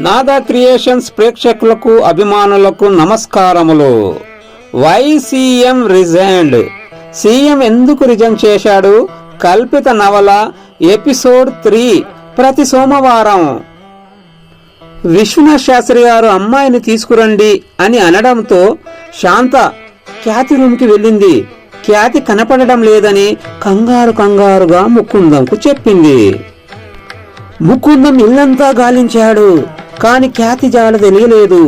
నాదా క్రియేషన్స్ ప్రేక్షకులకు అభిమానులకు నమస్కారములు. Why CM resigned? సీఎం ఎందుకు రిజైన్ చేశాడు? కల్పిత నవల ఎపిసోడ్ 3 ప్రతి సోమవారం. విశ్వనాథ్ శాస్త్రి గారు అమ్మాయిని తీసుకురండి అని అనడంతో శాంత ఖ్యాతి రూమ్కి వెళ్ళింది. ఖ్యాతి కనపడడం లేదని కంగారుగా ముకుందంకు చెప్పింది. ముకుందం ఇల్లంతా గాలించాడు, కాని ఖ్యాతి జాడ తెలియలేదు.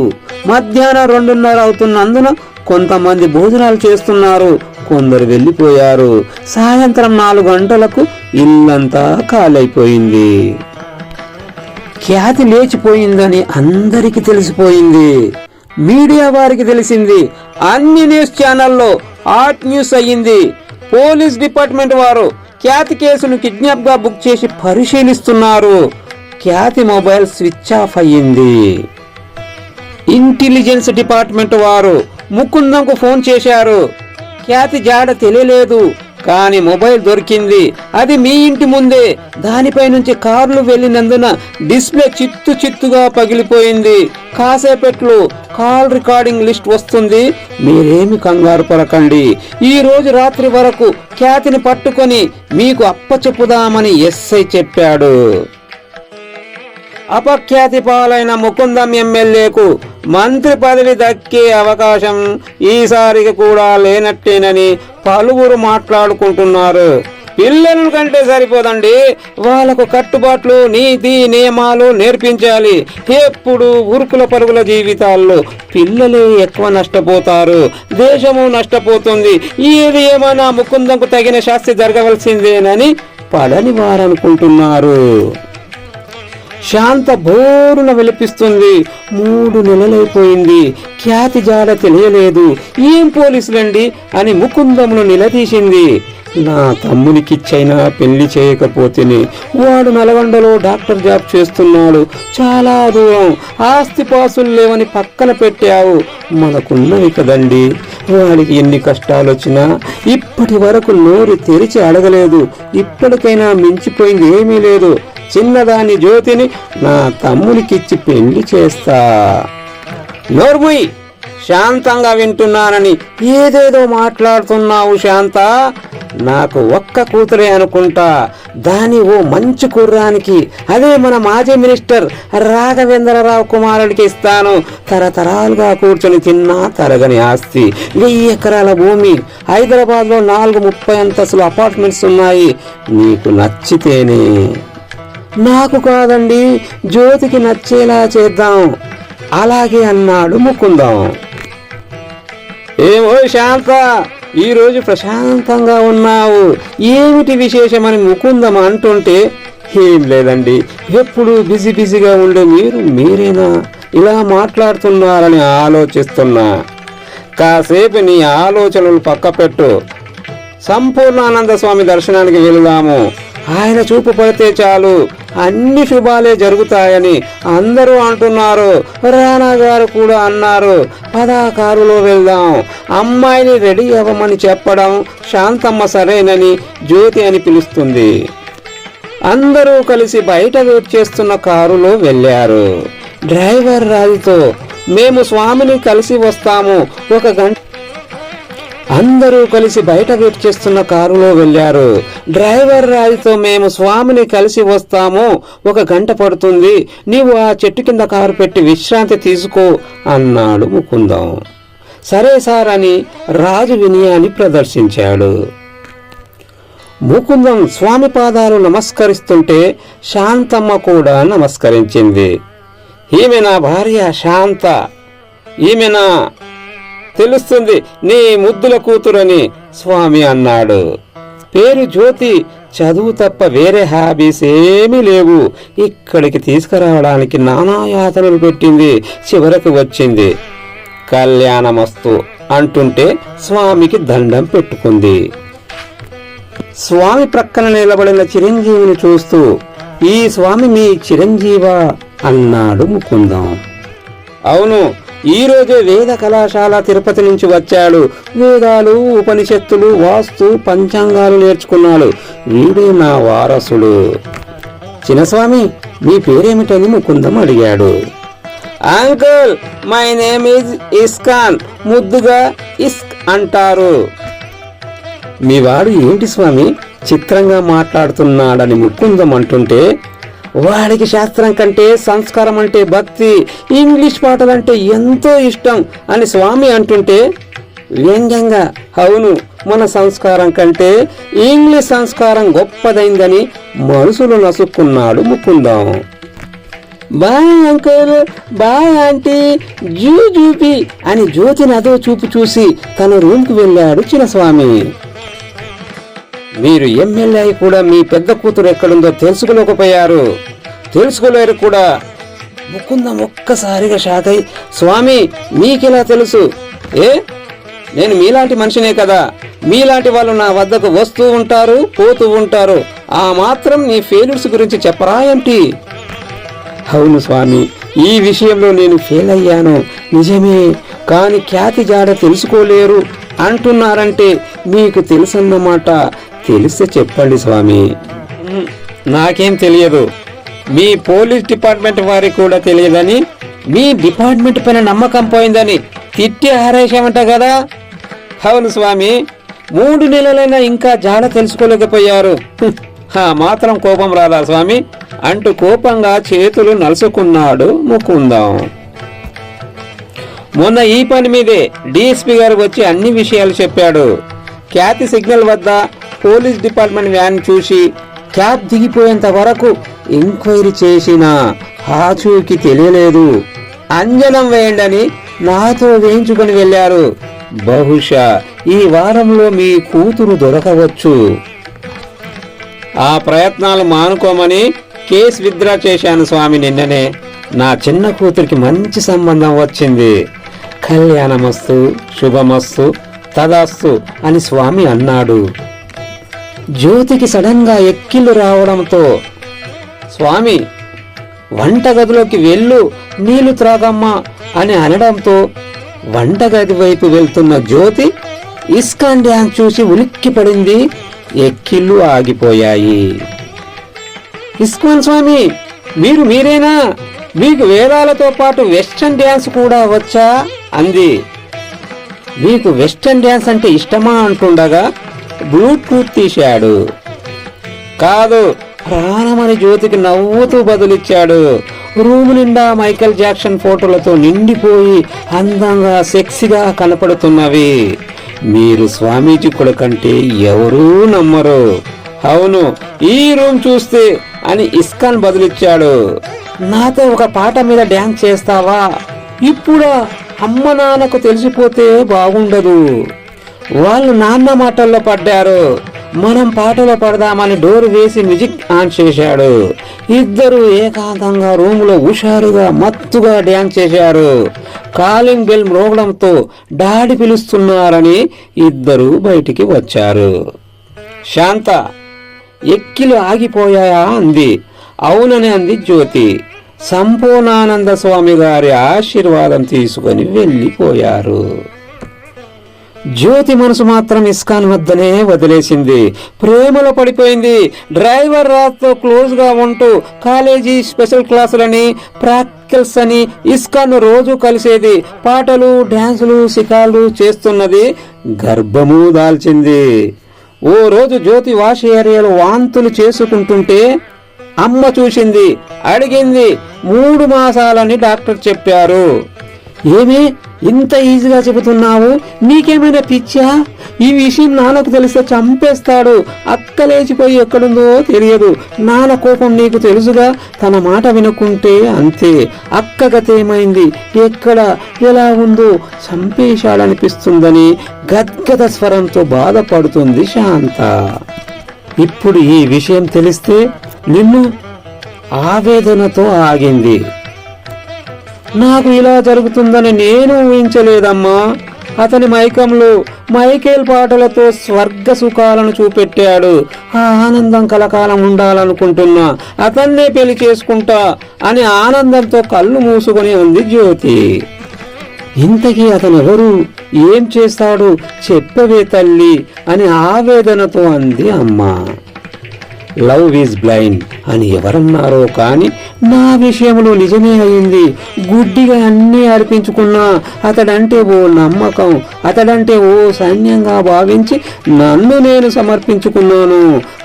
మధ్యాహ్నం 2:30 అవుతున్నందున కొంతమంది భోజనాలు చేస్తున్నారు, కొందరు వెళ్ళిపోయారు. సాయంత్రం 4 గంటలకు ఇల్లంతా ఖాళైపోయింది. ఖ్యాతి లేచిపోయిందని అందరికీ తెలిసిపోయింది. మీడియా వారికి తెలిసింది. అన్ని న్యూస్ ఛానల్లో హాట్ న్యూస్ అయ్యింది. పోలీస్ డిపార్ట్మెంట్ వారు ఖ్యాతి కేసును కిడ్నాప్ గా బుక్ చేసి పరిశీలిస్తున్నారు. ఖ్యాతి మొబైల్ స్విచ్ ఆఫ్ అయ్యింది. ఇంటెలిజెన్స్ డిపార్ట్మెంట్ వారు ముకుందంకు ఫోన్ చేశారు. ఖ్యాతి జాడ తెలియలేదు, కానీ మొబైల్ దొరికింది. అది మీ ఇంటి ముందే. దానిపై నుంచి కార్లు వెళ్ళినందున డిస్ప్లే చిత్తుగా పగిలిపోయింది. కాసేపట్లో కాల్ రికార్డింగ్ లిస్ట్ వస్తుంది. మీరేమి కంగారు పడకండి. ఈ రోజు రాత్రి వరకు ఖ్యాతిని పట్టుకొని మీకు అప్పచెప్పుదామని ఎస్ఐ చెప్పాడు. అపఖ్యాతి పాలైన ముకుందం ఎమ్మెల్యేకు మంత్రి పదవి దక్కే అవకాశం ఈసారికి కూడా లేనట్టేనని పలువురు మాట్లాడుకుంటున్నారు. పిల్లల కంటే సరిపోదండి, వాళ్ళకు కట్టుబాట్లు నీతి నియమాలు నేర్పించాలి. ఎప్పుడు ఉరుకుల పరుగుల జీవితాల్లో పిల్లలే ఎక్కువ నష్టపోతారు, దేశము నష్టపోతుంది. ఏది ఏమైనా ముకుందంకు తగిన శాస్తి జరగవలసిందేనని పడని వారనుకుంటున్నారు. శాంత బోరున విలపిస్తుంది. 3 నెలలైపోయింది, ఖ్యాతి జాడ తెలియలేదు. ఏం పోలీసులండి అని ముకుందమును నిలదీసింది. నా తమ్మునికిచ్చైనా పెళ్లి చేయకపోతేనే, వాడు నల్గొండలో డాక్టర్ జాబ్ చేస్తున్నాడు, చాలా దూరం, ఆస్తిపాసులు లేవని పక్కన పెట్టావు. మనకున్నవి కదండి. వాడికి ఎన్ని కష్టాలు వచ్చినా ఇప్పటి వరకు నోరు తెరిచి అడగలేదు. ఇప్పటికైనా మించిపోయింది ఏమీ లేదు. చిన్నదాని జ్యోతిని నా తమ్మునికిచ్చి పెళ్లి చేస్తా. నోర్ముయ్, శాంతంగా వింటున్నానని ఏదేదో మాట్లాడుతున్నావు శాంత. నాకు ఒక్క కూతురే అనుకుంటా. దాని ఓ మంచి కుర్రానికి, అదే మన మాజీ మినిస్టర్ రాఘవేంద్రరావు కుమారుడికి ఇస్తాను. తరతరాలుగా కూర్చొని తిన్నా తరగని ఆస్తి, 1000 ఎకరాల భూమి, హైదరాబాద్లో 4 30 అంతస్తుల అపార్ట్మెంట్స్ ఉన్నాయి. నీకు నచ్చితేనే. నాకు కాదండి, జ్యోతికి నచ్చేలా చేద్దాం. అలాగే అన్నాడు ముకుందం. ఏమో శాంత, ఈరోజు ప్రశాంతంగా ఉన్నావు, ఏమిటి విశేషమని ముకుందం అంటుంటే, ఏం లేదండి, ఎప్పుడు బిజీగా ఉండే మీరేనా ఇలా మాట్లాడుతున్నారని ఆలోచిస్తున్నా. కాసేపు నీ ఆలోచనలు పక్కపెట్టు. సంపూర్ణానంద స్వామి దర్శనానికి వెళదాము. ఆయన చూపు పడితే చాలు, అన్ని శుభాలే జరుగుతాయని అందరూ అంటున్నారు. రానా గారు కూడా అన్నారు. కారులో వెళ్దాం. అమ్మాయిని రెడీ అవ్వమని చెప్పడం శాంతమ్మ సరేనని జ్యోతి అని పిలుస్తుంది. అందరూ కలిసి బయట వెయిట్ చేస్తున్న కారులో వెళ్ళారు. డ్రైవర్ రాజుతో, మేము స్వామిని కలిసి వస్తాము, 1 గంట. అందరూ కలిసి బయట వెయిట్ చేస్తున్న కారులో వెళ్ళారు. డ్రైవర్ రాజుతో, మేము స్వామిని కలిసి వస్తాము, 1 గంట పడుతుంది, నీవు ఆ చెట్టు కింద కారు పెట్టి విశ్రాంతి తీసుకో అన్నాడు ముకుందం. సరే సార్ అని రాజు వినయాన్ని ప్రదర్శించాడు. ముకుందం స్వామి పాదాలు నమస్కరిస్తుంటే శాంతమ్మ కూడా నమస్కరించింది. ఈమె నా భార్య శాంత, ఈమెనా తెలుస్తుంది నీ ముద్దుల కూతురని స్వామి అన్నాడు. పేరు జ్యోతి, చదువు తప్ప వేరే హాబీస్ ఏమీ లేవు. ఇక్కడికి తీసుకురావడానికి నానా యాతనలు పెట్టింది. చివరకు వచ్చింది. కళ్యాణమస్తు అంటుంటే స్వామికి దండం పెట్టుకుంది. స్వామి ప్రక్కన నిలబడిన చిరంజీవిని చూస్తూ, ఈ స్వామి మీ చిరంజీవా అన్నాడు ముకుందం. అవును, ఈ రోజే వేద కళాశాల తిరుపతి నుంచి వచ్చాడు. వేదాలు, ఉపనిషత్తులు, వాస్తు, పంచాంగాలు నేర్చుకున్నాడు. వీడే నా వారసుడు. చిన్నస్వామి, మీ పేరేమిటని ముకుందం అడిగాడు. Uncle, my name is ISKCON, ముద్దుగా ఇస్క్ అంటారు. మీ వాడు ఏంటి స్వామి చిత్రంగా మాట్లాడుతున్నాడని ముకుందం అంటుంటే, వాడికి శాస్త్రం కంటే సంస్కారం అంటే భక్తి, ఇంగ్లీష్ పాటలంటే ఎంతో ఇష్టం అని స్వామి అంటుంటే వ్యంగ్యంగా, అవును మన సంస్కారం కంటే ఇంగ్లీష్ సంస్కారం గొప్పదైందని మనసులో నసుక్కున్నాడు Mukundam. Bye uncle, bye aunty, జూపి అని జ్యోతిని అదో చూపు చూసి తన రూమ్కి వెళ్ళాడు చిన్నస్వామి. మీరు ఎమ్మెల్యే కూడా మీ పెద్ద కూతురు ఎక్కడుందో తెలుసుకోలేరు కూడా. ముకుందం ఒక్కసారిగా షాక్ అయి, స్వామి మీకెలా తెలుసు? నేను మీలాంటి మనిషినే కదా, మీలాంటి వాళ్ళు నా వద్దకు వస్తూ ఉంటారు, పోతూ ఉంటారు, ఆ మాత్రం నీ ఫెయిల్యూర్స్ గురించి చెప్పరా ఏంటి? అవును స్వామి, ఈ విషయంలో నేను ఫెయిల్ అయ్యాను నిజమే, కాని ఖ్యాతి జాడ తెలుసుకోలేరు అంటున్నారంటే మీకు తెలుసన్నమాట. తెలిస్తే చెప్పండి స్వామి. నాకేం తెలియదు, మీ పోలీస్ డిపార్ట్మెంట్ వారికి కూడా తెలియదని, మీ డిపార్ట్మెంట్ పైన నమ్మకం పోయిందని తిట్టి ఆరేశామంట కదా. అవును స్వామి, 3 నెలలైనా ఇంకా జాడ తెలుసుకోలేకపోయారు, ఆ మాత్రం కోపం రాదా స్వామి అంటూ కోపంగా చేతులు నలుసుకున్నాడు ముకుందం. మొన్న ఈ పని మీదే డిఎస్పీ గారు వచ్చి అన్ని విషయాలు చెప్పాడు. ఖ్యాతి సిగ్నల్ వద్ద పోలీస్ డిపార్ట్మెంట్ వ్యాన్ చూసి క్యాబ్ దిగిపోయేంత వరకు ఎంక్వైరీ చేసినా ఆచూకీ తెలియలేదు. అంజనం వేయండి నాతో వేయించుకొని వెళ్ళారు. బహుశా ఈ వారంలో మీ కూతురు దొరకవచ్చు. ఆ ప్రయత్నాలు మానుకోమని కేసు విత్డ్రా చేశాను స్వామి నిన్ననే. నా చిన్న కూతురికి మంచి సంబంధం వచ్చింది. కళ్యాణమస్తు, శుభమస్తు, తదాస్తు అని స్వామి అన్నాడు. జ్యోతికి సడన్ గా ఎక్కిళ్ళు రావడంతో, స్వామి వంటగదిలోకి వెళ్ళు, నీళ్లు త్రాగమ్మా అని అనడంతో వంటగది వైపు వెళ్తున్న జ్యోతి ఇస్కాన్ డ్యాన్స్ చూసి ఉలిక్కి పడింది. ఎక్కిళ్ళు ఆగిపోయాయి. ఇస్కాన్ స్వామి, మీరేనా? మీకు వేదాలతో పాటు వెస్టర్న్ డ్యాన్స్ కూడా వచ్చా అంది. మీకు వెస్టర్న్ డ్యాన్స్ అంటే ఇష్టమా అంటుండగా బ్లూటూత్ తీశాడు. కాదు, ప్రాణమని జ్యోతికి నవ్వుతూ బదులిచ్చాడు. రూము నిండా మైకేల్ జాక్సన్ ఫోటోలతో నిండిపోయి అందంగా సెక్సీగా కనపడుతున్నవి. మీరు స్వామీజీ కొడుకంటే ఎవరూ నమ్మరు. అవును, ఈ రూమ్ చూస్తే అని ఇస్కాన్ బదులిచ్చాడు. నాతో ఒక పాట మీద డ్యాన్స్ చేస్తావా? ఇప్పుడా? అమ్మ నాన్నకు తెలిసిపోతే బాగుండదు. వాళ్ళు నాన్న మాటల్లో పడ్డారు. మనం పాటలో పడదామని డోర్ వేసి మ్యూజిక్ ఆన్ చేశాడు. ఇద్దరు ఏకాంతంగా రూములో హుషారుగా మత్తుగా డ్యాన్స్ చేశారు. కాలింగ్ బెల్ మ్రోగడంతో డాడీ పిలుస్తున్నారని ఇద్దరు బయటికి వచ్చారు. శాంత, ఎక్కిలు ఆగిపోయాయా అంది. అవునని అంది జ్యోతి. సంపూర్ణానంద స్వామి గారి ఆశీర్వాదం తీసుకొని వెళ్ళిపోయారు. జ్యోతి మనసు మాత్రం ఇస్కాన్ వద్దనే వదిలేసింది. ప్రేమలో పడిపోయింది. డ్రైవర్ రాత్తో క్లోజ్ గా ఉంటూ కాలేజీ స్పెషల్ క్లాసులని, ప్రాక్టికల్స్ అని ఇస్కాన్ రోజు కలిసేది. పాటలు, డ్యాన్సులు, శిఖాలు చేస్తున్నది. గర్భము దాల్చింది. ఓ రోజు జ్యోతి వాష్ ఏరియాలో వాంతులు చేసుకుంటుంటే అమ్మ చూసింది. అడిగింది. 3 మాసాలని డాక్టర్ చెప్పారు. ఏమే ఇంత ఈజీగా చెబుతున్నావు? నీకేమైనా పిచ్చా? ఈ విషయం నాన్నకు తెలిస్తే చంపేస్తాడు. అక్క లేచిపోయి ఎక్కడుందో తెలియదు. నాన్న కోపం నీకు తెలుసుగా. తన మాట వినుకుంటే అంతే. అక్క గతేమైంది, ఎక్కడ, ఎలా ఉందో చంపేశాడనిపిస్తుందని గద్గద స్వరంతో బాధపడుతుంది శాంత. ఇప్పుడు ఈ విషయం తెలిస్తే నిన్ను ఆవేదనతో ఆగింది. నాకు ఇలా జరుగుతుందని నేను ఊహించలేదమ్మా. అతని మైకంలో మైకేల్ పాటలతో స్వర్గ సుఖాలను చూపెట్టాడు. ఆ ఆనందం కలకాలం ఉండాలనుకుంటున్నా. అతన్నే పెళ్లి చేసుకుంటా అని ఆనందంతో కళ్ళు మూసుకొని ఉంది జ్యోతి. ఇంతకీ అతనెవరు, ఏం చేస్తాడు చెప్పవే తల్లి అని ఆవేదనతో అంది అమ్మ. లవ్ ఈజ్ బ్లైండ్ అని ఎవరన్నారో కానీ నా విషయంలో నిజమే అయింది. గుడ్డిగా అన్నీ అర్పించుకున్నా అతడంటే ఓ నమ్మకం, అతడంటే ఓ సైన్యంగా భావించి నన్ను నేను సమర్పించుకున్నాను.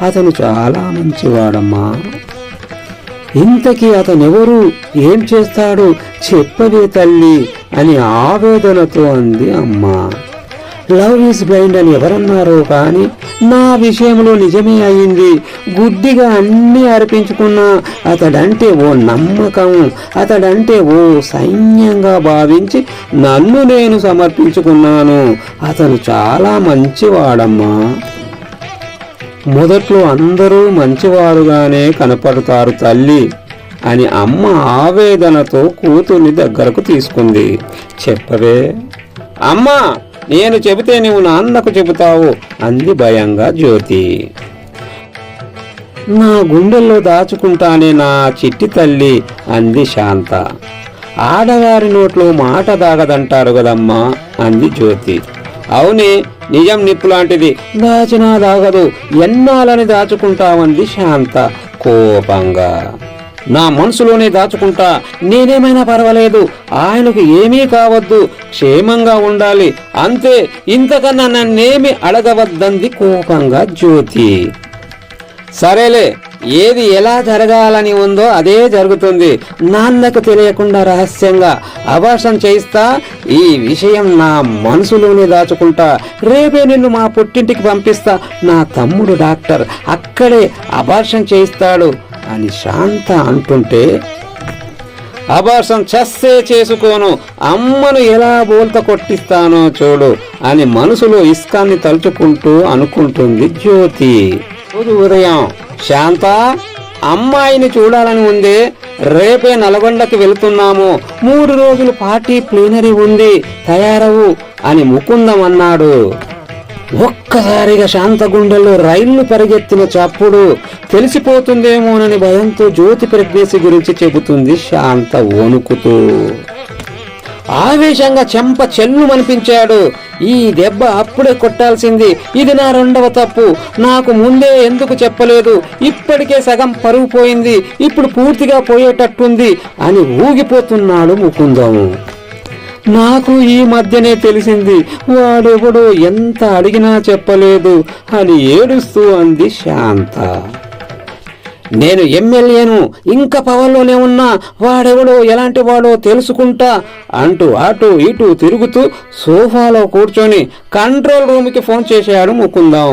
అతను చాలా మంచివాడమ్మా. ఇంతకీ అతనెవరు, ఏం చేస్తాడు చెప్పవే తల్లి అని ఆవేదనతో అంది అమ్మ. లవ్ ఈజ్ బ్లైండ్ అని ఎవరన్నారో కానీ నా విషయంలో నిజమే అయింది. గుడ్డిగా అన్నీ అర్పించుకున్నా అతడంటే ఓ నమ్మకం, అతడంటే ఓ సైన్యంగా భావించి నన్ను నేను సమర్పించుకున్నాను. అతను చాలా మంచివాడమ్మా. మొదట్లో అందరూ మంచివారుగానే కనపడతారు తల్లి అని అమ్మ ఆవేదనతో కూతుర్ని దగ్గరకు తీసుకుంది. చెప్పవే అమ్మా, నేను చెబితే నువ్వు నాన్నకు చెబుతావు అంది భయంగా జ్యోతి. నా గుండెల్లో దాచుకుంటానే నా చిట్టి తల్లి అంది శాంత. ఆడవారి నోట్లో మాట దాగదంటారు కదమ్మా అంది జ్యోతి. అవునే, నిజం నిప్పు లాంటిది, దాచినా దాగదు, ఎన్నాలని దాచుకుంటామంది శాంత కోపంగా. నా మనసులోనే దాచుకుంటా, నేనేమైనా పర్వాలేదు, ఆయనకు ఏమీ కావద్దు, క్షేమంగా ఉండాలి అంతే, ఇంతకన్నా నన్నేమి అడగవద్దంది కోపంగా జ్యోతి. సరేలే, ఏది ఎలా జరగాలని ఉందో అదే జరుగుతుంది. నాన్నకు తెలియకుండా రహస్యంగా అబార్షన్ చేయిస్తా, ఈ విషయం నా మనసులోనే దాచుకుంటా, రేపే నిన్ను మా పుట్టింటికి పంపిస్తా, నా తమ్ముడు డాక్టర్, అక్కడే అబార్షన్ చేయిస్తాడు అని శాంత అంటుంటే, అబార్షన్ చేస్తే చేసుకోను, అమ్మను ఎలా బోల్త కొట్టిస్తానో చూడు అని మనసులో ఇష్కాన్ని తలుచుకుంటూ అనుకుంటుంది జ్యోతి. రోజు ఉదయం శాంత, అమ్మాయిని చూడాలని ఉంది, రేపే నల్గొండకి వెళుతున్నాము, 3 రోజులు పార్టీ ప్లీనరీ ఉంది, తయారవు అని ముకుందం అన్నాడు. ఒక్కసారిగా శాంత గుండెల్లో రైళ్లు పరిగెత్తిన చప్పుడు. తెలిసిపోతుందేమోనని భయంతో జ్యోతి ప్రెగ్నెన్సీ గురించి చెబుతుంది శాంత వణుకుతూ. ఆవేశంగా చెంప చెల్లుమనిపించాడు. ఈ దెబ్బ అప్పుడే కొట్టాల్సింది, ఇది నా 2వ తప్పు, నాకు ముందే ఎందుకు చెప్పలేదు, ఇప్పటికే సగం పరుగు పోయింది, ఇప్పుడు పూర్తిగా పోయేటట్టుంది అని ఊగిపోతున్నాడు ముకుందం. నాకు ఈ మధ్యనే తెలిసింది, వాడెవడో ఎంత అడిగినా చెప్పలేదు అని ఏడుస్తూ అంది శాంత. నేను ఎమ్మెల్యేను, ఇంకా పవర్లోనే ఉన్నా, వాడెవడో ఎలాంటి వాడో తెలుసుకుంటా అంటూ అటు ఇటు తిరుగుతూ సోఫాలో కూర్చొని కంట్రోల్ రూమ్కి ఫోన్ చేశాడు ముకుందం.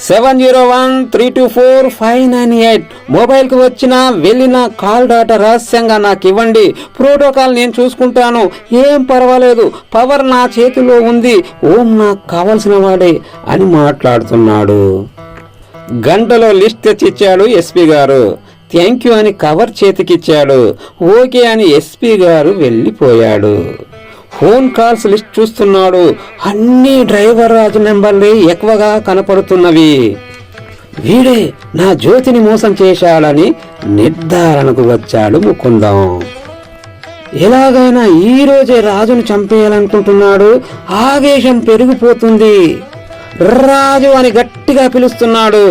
7013245998 మొబైల్కి వచ్చిన వెళ్ళిన కాల్ డాటా రహస్యంగా నాకు ఇవ్వండి, ప్రోటోకాల్ నేను చూసుకుంటాను, ఏం పర్వాలేదు, పవర్ నా చేతిలో ఉంది, ఓం నాకు కావలసిన వాడే అని మాట్లాడుతున్నాడు. గంటలో లిస్ట్ తెచ్చిచ్చాడు ఎస్పీ గారు. థ్యాంక్ యూ అని కవర్ చేతికిచ్చాడు. ఓకే అని ఎస్పీ గారు వెళ్ళిపోయాడు. ఫోన్ కాల్స్ లిస్ట్ చూస్తున్నాడు. అన్ని డ్రైవర్ రాజు నెంబర్లే ఎక్కువగా కనపడుతున్నవి. వీడే నా జ్యోతిని మోసం చేశాడని నిర్ధారణకు వచ్చాడు ముకుందం. ఎలాగైనా ఈ రోజే రాజును చంపేయాలనుకుంటున్నాడు. ఆవేశం పెరిగిపోతుంది. రాజు అని గట్టిగా పిలుస్తున్నాడు.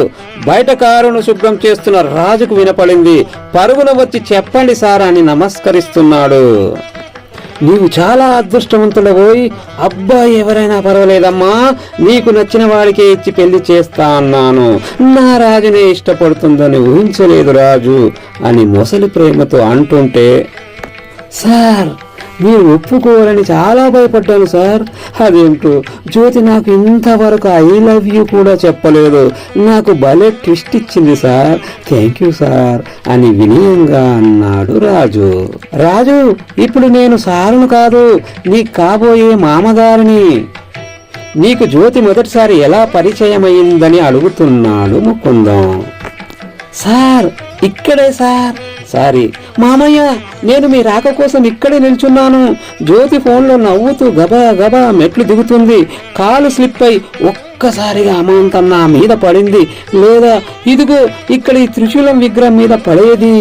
బయట కారును శుభ్రం చేస్తున్న రాజుకు వినపడింది. పరుగున వచ్చి చెప్పండి సార్ అని నమస్కరిస్తున్నాడు. నీవు చాలా అదృష్టవంతుడవోయ్. అబ్బాయి ఎవరైనా పర్వాలేదమ్మా, నీకు నచ్చిన వాడికే ఇచ్చి పెళ్లి చేస్తా అన్నాను. నా రాజునే ఇష్టపడుతుందని ఊహించలేదు రాజు అని మొసలి ప్రేమతో అంటుంటే, సార్ మీరు ఒప్పుకోవాలని చాలా భయపడ్డాను సార్. అదేంటో జ్యోతి నాకు ఇంతవరకు ఐ లవ్ యూ కూడా చెప్పలేదు. నాకు భలే ట్విస్ట్ ఇచ్చింది సార్. థ్యాంక్ యూ సార్ అని వినయంగా అన్నాడు రాజు. రాజు, ఇప్పుడు నేను సారును కాదు, నీకు కాబోయే మామగారిని. నీకు జ్యోతి మొదటిసారి ఎలా పరిచయం అయిందని అడుగుతున్నాడు ముకుందం. సార్ ఇక్కడే సార్. సారీ మామయ్య, నేను మీ రాక కోసం ఇక్కడే నిల్చున్నాను. జ్యోతి ఫోన్లో నవ్వుతూ గబా గబా మెట్లు దిగుతుంది. కాలు స్లిప్ అయి ఒక్కసారిగా అమాంతం నా మీద పడింది, లేదా ఇదిగో ఇక్కడ ఈ త్రిశూలం విగ్రహం మీద పడేది.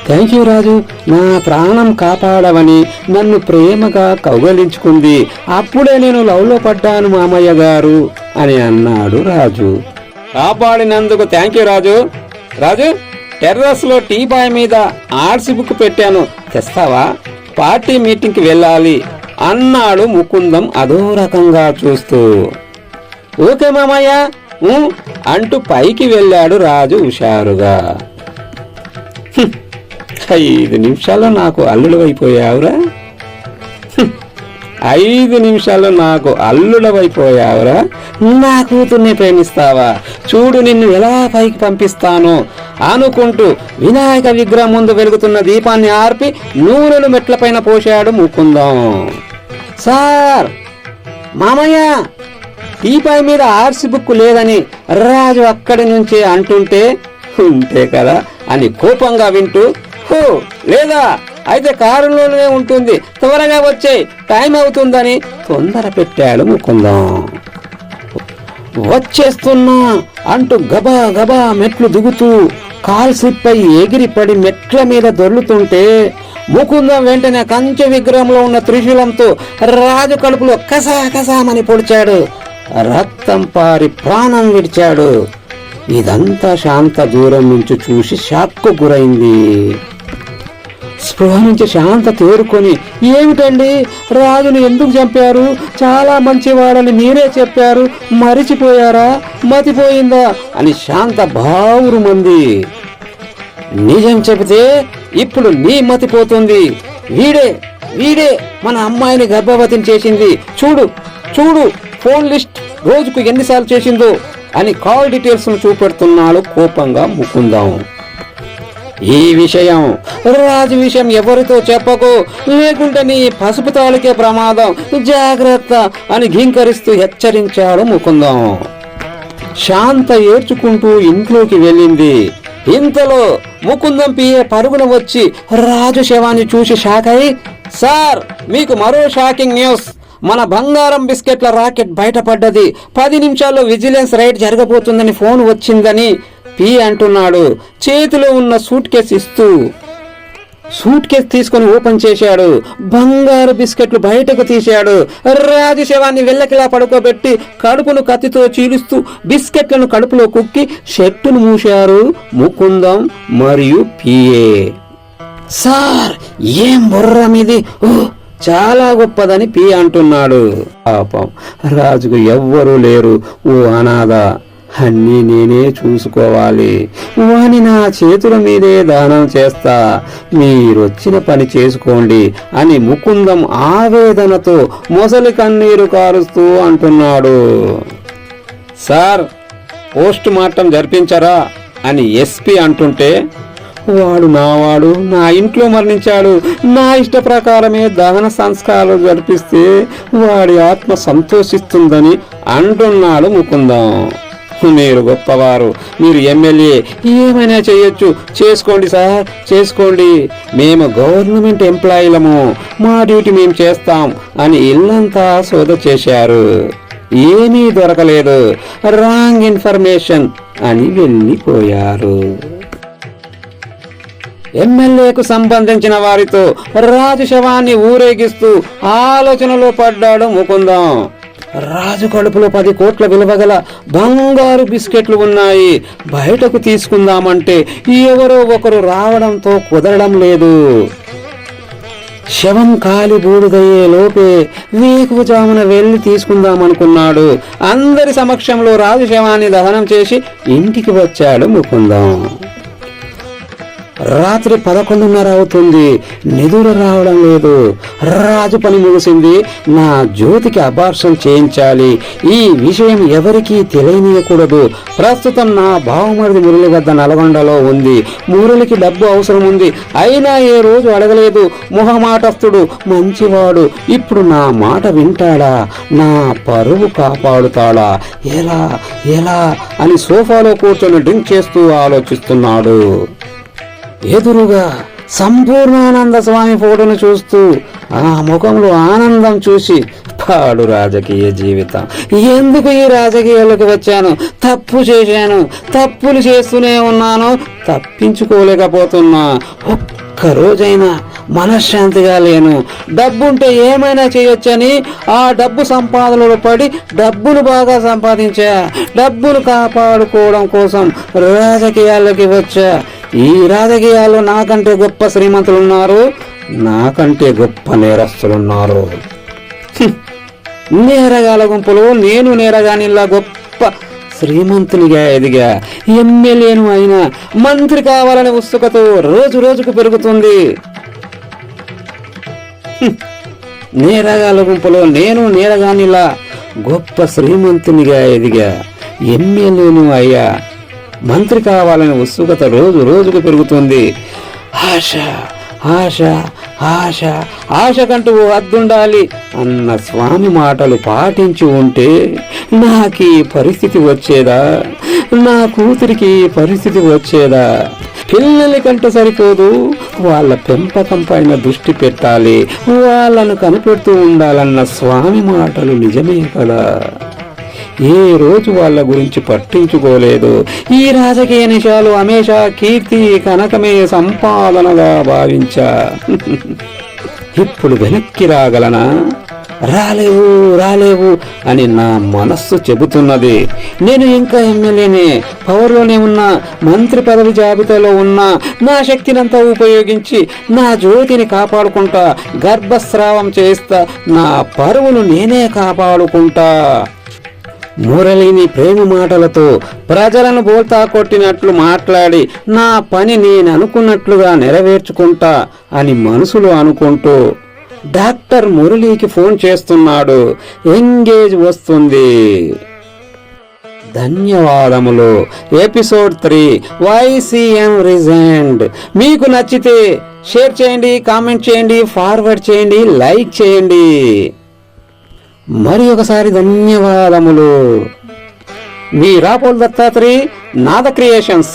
థ్యాంక్ యూ రాజు, నా ప్రాణం కాపాడవని నన్ను ప్రేమగా కౌగలించుకుంది. అప్పుడే నేను లవ్లో పడ్డాను మామయ్య గారు అని అన్నాడు రాజు. కాపాడినందుకు thank you Raju. Raju, terrace లో టీ బాయ్ మీద ఆర్ట్స్ బుక్ పెట్టాను, తెస్తావా? పార్టీ మీటింగ్కి వెళ్ళాలి అన్నాడు ముకుందం అదో రకంగా చూస్తూ. ఓకే మామయ్య అంటూ పైకి వెళ్ళాడు రాజు హుషారుగా. 5 నిమిషాల్లో నాకు అల్లుడవైపోయావురా, 5 నిమిషాల్లో నాకు అల్లుడవైపోయావురా, నా కూతుర్ని ప్రేమిస్తావా? చూడు నిన్ను ఎలా పైకి పంపిస్తాను అనుకుంటూ వినాయక విగ్రహం ముందు వెలుగుతున్న దీపాన్ని ఆర్పి నూనెలు మెట్లపైన పోశాడు ముకుందం. సార్, మామయ్య టీపాయ్ మీద ఆర్ట్స్ బుక్ లేదని రాజు అక్కడి నుంచే అంటుంటే, ఉంటే కదా అని కోపంగా వింటూ, హో లేదా అయితే కారులోనే ఉంటుంది, త్వరగా వచ్చే టైం అవుతుందని తొందర పెట్టాడు ముకుందం. వచ్చేస్తున్నా అంటూ గబా గబా మెట్లు దిగుతూ కాల్ స్లిప్ అయి ఎగిరిపడి మెట్ల మీద దొర్లుతుంటే ముకుందం వెంటనే కంచె విగ్రహంలో ఉన్న త్రిశూలంతో రాజు కడుపులో కసా కసామని పొడిచాడు. రక్తం పారి ప్రాణం విడిచాడు. ఇదంతా శాంత దూరం నుంచి చూసి షాక్కు గురైంది. స్పృహ నుంచి శాంత తేరుకొని, ఏమిటండి, రాజును ఎందుకు చంపారు? చాలా మంచివాడని మీరే చెప్పారు, మరిచిపోయారా? మతిపోయిందా అని శాంత బావురుమంది. నిజం చెబితే ఇప్పుడు నీ మతిపోతుంది. వీడే మన అమ్మాయిని గర్భవతిని చేసింది. చూడు చూడు ఫోన్ లిస్ట్ రోజుకు ఎన్నిసార్లు చేసిందో అని కాల్ డీటెయిల్స్ చూపెడుతున్నాడు కోపంగా ముకుందం. ఈ విషయం, రాజు విషయం ఎవరితో చెప్పకు, లేకుంటే నీ పసుపు తాళికే ప్రమాదం, జాగ్రత్త అని ఘీంకరిస్తూ హెచ్చరించాడు ముకుందం. శాంత ఏడ్చుకుంటూ ఇంట్లోకి వెళ్ళింది. ఇంతలో ముకుందం పిఏ పరుగున వచ్చి రాజు శవాన్ని చూసి షాక్ అయి, సార్ మీకు మరో షాకింగ్ న్యూస్, మన బంగారం బిస్కెట్ల రాకెట్ బయటపడ్డది, 10 నిమిషాల్లో విజిలెన్స్ రైడ్ జరగబోతుందని ఫోన్ వచ్చిందని పి అంటున్నాడు. చేతిలో ఉన్న సూట్ కేసు ఇస్తూ. సూట్ కేసు తీసుకుని ఓపెన్ చేశాడు. బంగారు బిస్కెట్లు బయటకు తీశాడు. రాజు శవాన్ని వెళ్ళకిలా పడుకోబెట్టి కడుపును కత్తితో చీలుస్తూ బిస్కెట్లను కడుపులో కుక్కి షెట్టును మూశారు ముకుందం మరియు పిఏ. సార్, ఏం బుర్రం ఇది, చాలా గొప్పదని పి అంటున్నాడు. పాపం రాజుకు ఎవ్వరూ లేరు, ఓ అనాథ, అన్నీ నేనే చూసుకోవాలి, వాని నా చేతుల మీదే దానం చేస్తా, మీరొచ్చిన పని చేసుకోండి అని ముకుందం ఆవేదనతో మొసలి కన్నీరు కారుస్తూ అంటున్నాడు. సార్, పోస్ట్ మార్టం జరిపించరా అని ఎస్పీ అంటుంటే, వాడు నావాడు, నా ఇంట్లో మరణించాడు, నా ఇష్ట ప్రకారమే దహన సంస్కారాలు జరిపిస్తే వాడి ఆత్మ సంతోషిస్తుందని అంటున్నాడు ముకుందం. మీరు గొప్పవారు, మీరు ఎమ్మెల్యే, ఏమైనా చేయొచ్చు, చేసుకోండి సార్, చేసుకోండి, మేము గవర్నమెంట్ ఎంప్లాయీలము, మా డ్యూటీ మేము చేస్తాం అని ఇల్లంతా సోద చేశారు. ఏమీ దొరకలేదు, రాంగ్ ఇన్ఫర్మేషన్ అని వెళ్ళిపోయారు. ఎమ్మెల్యేకు సంబంధించిన వారితో రాజు శవాన్ని ఊరేగిస్తూ ఆలోచనలో పడ్డాడు ముకుందం. రాజు కడుపులో 10 కోట్ల విలువగల బంగారు బిస్కెట్లు ఉన్నాయి, బయటకు తీసుకుందామంటే ఎవరో ఒకరు రావడంతో కుదరడం లేదు. శవం కాలి బూడిదయ్యే లోపే వేకువజామున వెళ్ళి తీసుకుందామనుకున్నాడు. అందరి సమక్షంలో రాజు శవాన్ని దహనం చేసి ఇంటికి వచ్చాడు ముకుందం. రాత్రి 11:30 అవుతుంది. నిదుర రావడం లేదు. రాజు పని ముగిసింది. నా జ్యోతికి అబార్షన్ చేయించాలి. ఈ విషయం ఎవరికీ తెలియనీయకూడదు. ప్రస్తుతం నా బావమరిది మురళి వద్ద నల్గొండలో ఉంది. మురళికి డబ్బు అవసరం ఉంది, అయినా ఏ రోజు అడగలేదు. మొహమాటస్తుడు, మంచివాడు. ఇప్పుడు నా మాట వింటాడా? నా పరువు కాపాడుతాడా? ఎలా ఎలా అని సోఫాలో కూర్చొని డ్రింక్ చేస్తూ ఆలోచిస్తున్నాడు. ఎదురుగా సంపూర్ణానంద స్వామి ఫోటోను చూస్తూ ఆ ముఖంలో ఆనందం చూసి, పాడు రాజకీయ జీవితం, ఎందుకు ఈ రాజకీయాలకు వచ్చాను? తప్పు చేశాను, తప్పులు చేస్తూనే ఉన్నాను, తప్పించుకోలేకపోతున్నా. ఒక్క రోజైనా మనశ్శాంతిగా లేను. డబ్బుంటే ఏమైనా చేయొచ్చని ఆ డబ్బు సంపాదనలో పడి డబ్బును బాగా సంపాదించా. డబ్బును కాపాడుకోవడం కోసం రాజకీయాల్లోకి వచ్చా. ఈ రాజకీయాల్లో నాకంటే గొప్ప శ్రీమంతులున్నారు, నాకంటే గొప్ప నేరస్తులున్నారు. నేరగాల గుంపులో నేను నేరగానిలా గొప్ప శ్రీమంతునిగా ఎదిగా. ఎమ్మెల్యేను అయినా మంత్రి కావాలనే ఉత్సుకత రోజు రోజుకు పెరుగుతుంది. నేరగాల గుంపులో నేను నేరగానిలా గొప్ప శ్రీమంతునిగా ఎదిగా. ఎమ్మెల్యేను అయ్యా, మంత్రి కావాలనే ఉత్సుకత రోజు రోజుకు పెరుగుతుంది. ఆశ ఆశ ఆశ ఆశకంటూ హద్దుండాలి అన్న స్వామి మాటలు పాటించి ఉంటే నాకు ఈ పరిస్థితి వచ్చేదా? నా కూతురికి పరిస్థితి వచ్చేదా? పిల్లల కంటే సరిపోదు, వాళ్ళ పెంపకం పైన దృష్టి పెట్టాలి, వాళ్ళను కనిపెడుతూ ఉండాలన్న స్వామి మాటలు నిజమే కదా. ఏ రోజు వాళ్ళ గురించి పట్టించుకోలేదు. ఈ రాజకీయ నిషాలు హమేషా కీర్తి కనకమే సంపాదనగా భావించా. ఇప్పుడు వెనక్కి రాగలనా? రాలేవు రాలేవు అని నా మనస్సు చెబుతున్నది. నేను ఇంకా ఎమ్మెల్యేనే, పవర్లోనే ఉన్నా, మంత్రి పదవి జాబితాలో ఉన్నా. నా శక్తినంతా ఉపయోగించి నా జ్యోతిని కాపాడుకుంటా, గర్భస్రావం చేస్తా, నా పరువును నేనే కాపాడుకుంటా. మురళిని ప్రేమ మాటలతో ప్రజలను బోల్తా కొట్టినట్లు మాట్లాడి నా పని నేను అనుకున్నట్లుగా నెరవేర్చుకుంటా అని మనసులో అనుకుంటూ డాక్టర్ మురళికి ఫోన్ చేస్తున్నాడు. ఎంగేజ్ వస్తుంది. ధన్యవాదములు. Episode 3 why CM resigned. మీకు నచ్చితే షేర్ చేయండి, కామెంట్ చేయండి, ఫార్వర్డ్ చేయండి, లైక్ చేయండి. మరి ఒకసారి ధన్యవాదములు. మీ రాపోల్ దత్తాత్రి, నాద క్రియేషన్స్.